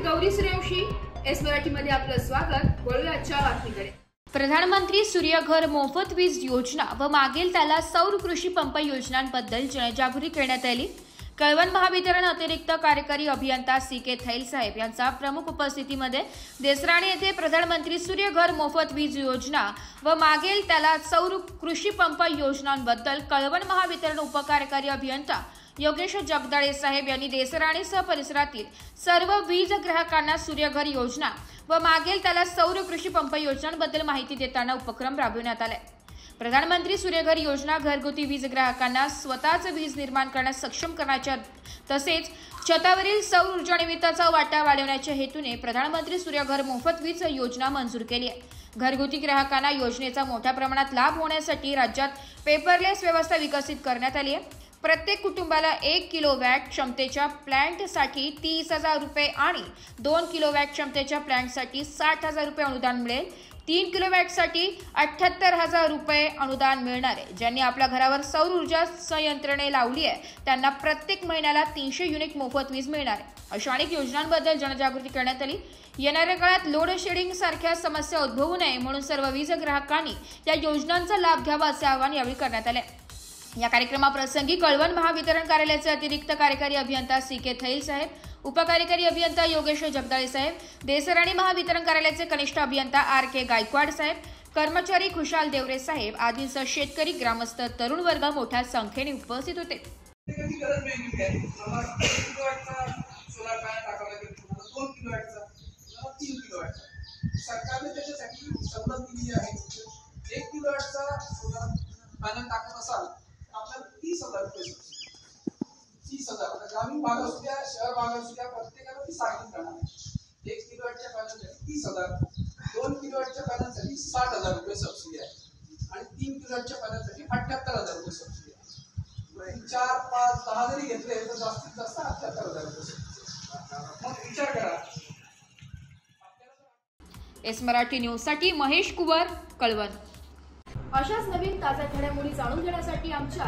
Gauri Suryavanshi, S मराठीमध्ये आपलं स्वागत। वळूया आजच्या बातमीकडे। प्रधानमंत्री सूर्यघर मोफत वीज योजना व मागेल त्याला सौर कृषी पंप योजनांबद्दल जनजागृती करण्यात आली। कळवण महावितरण अतिरिक्त कार्यकारी अभियंता सी.के. थैल साहेब यांच्या प्रमुख उपस्थितीमध्ये देसराणे येथे प्रधानमंत्री सूर्यघर मोफत वीज योजना व मागेल त्याला सौर कृषी पंप योजनांबद्दल कळवण महावितरण उपकार्यकारी अभियंता योगेश जगदाळे साहेब यांनी देसराणेसह परिसरातील सर्व वीज ग्राहकांना सूर्यघर योजना व मागेल त्याला सौर कृषी पंप योजनांबद्दल माहिती देताना उपक्रम राबविण्यात आला। प्रधानमंत्री सूर्यघर योजना घरगुती वीज ग्राहकांना स्वतःच वीज निर्माण करण्यास सक्षम करण्याच्या तसेच छतावरील सौर ऊर्जा निर्मितीचा वाटा वाढवण्याच्या हेतूने प्रधानमंत्री सूर्यघर मोफत वीज योजना मंजूर केली आहे। घरगुती ग्राहकांना योजनेचा मोठ्या प्रमाणात लाभ होण्यासाठी राज्यात पेपरलेस व्यवस्था विकसित करण्यात आली आहे। प्रत्येक कुटुंबाला 1 किलोवॅट क्षमतेच्या प्लांटसाठी 30,000 रुपये आणि 2 किलोवॅट क्षमतेच्या प्लांटसाठी 60,000 रुपये अनुदान मिळेल। 3 किलोवॅटसाठी 78,000 रुपये अनुदान मिळणार आहे। ज्यांनी आपल्या घरावर सौर ऊर्जा संयंत्रणे लावली आहे त्यांना प्रत्येक महिन्याला 300 युनिट मोफत वीज मिळणार आहे। अशा अनेक योजनांबद्दल जनजागृती करण्यात आली। येणाऱ्या काळात लोड शेडिंग सारख्या समस्या उद्भवू नये म्हणून सर्व वीज ग्राहकांनी या योजनांचा लाभ घ्यावा असे आवाहन यावेळी करण्यात आले। या कार्यक्रमाप्रसंगी कळवण महावितरण कार्यालयाचे अतिरिक्त कार्यकारी अभियंता सी.के. थैल साहेब, उपकार्यकारी अभियंता योगेश जगदाळे साहेब, देसराणे महावितरण कार्यालयाचे कनिष्ठ अभियंता आर.के. गायकवाड साहेब, कर्मचारी खुशाल देवरे साहेब आदींसह शेतकरी, ग्रामस्थ, तरुण वर्ग मोठ्या संख्येने उपस्थित होते। सरकारने त्याच्यासाठी सवलत दिली आहे। 1 किलोवॅटचा सोलर पॅनल टाकत असाल आपल्याला 30,000 रुपये 30,000 ग्रामीण भाग असू द्या शहर भाग असू द्या प्रत्येकाला ती सांगितलं जाणार आहे। 1 किलोवॅटच्या पॅनलसाठी 30,000, 2 किलोवॅटच्या पॅनलसाठी 60,000 रुपये सबसिडी आहे आणि 3 किलोवॅटच्या पॅनलसाठी 78,000 रुपये सबसिडी आहे। 4, 5, 10 जरी घेतले तर जास्तीत जास्त 78,000 रुपये सबसिडी। मग विचार करा। एस मराठी न्यूज साठी महेश कुवर, कळवण। अशाच नवीन ताज्या घडामोडी जाणून घेण्यासाठी आमच्या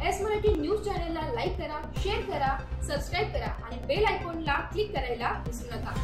एस मराठी न्यूज चॅनलला लाईक करा, शेअर करा, सबस्क्राईब करा आणि बेल आयकॉनला क्लिक करायला विसरू नका।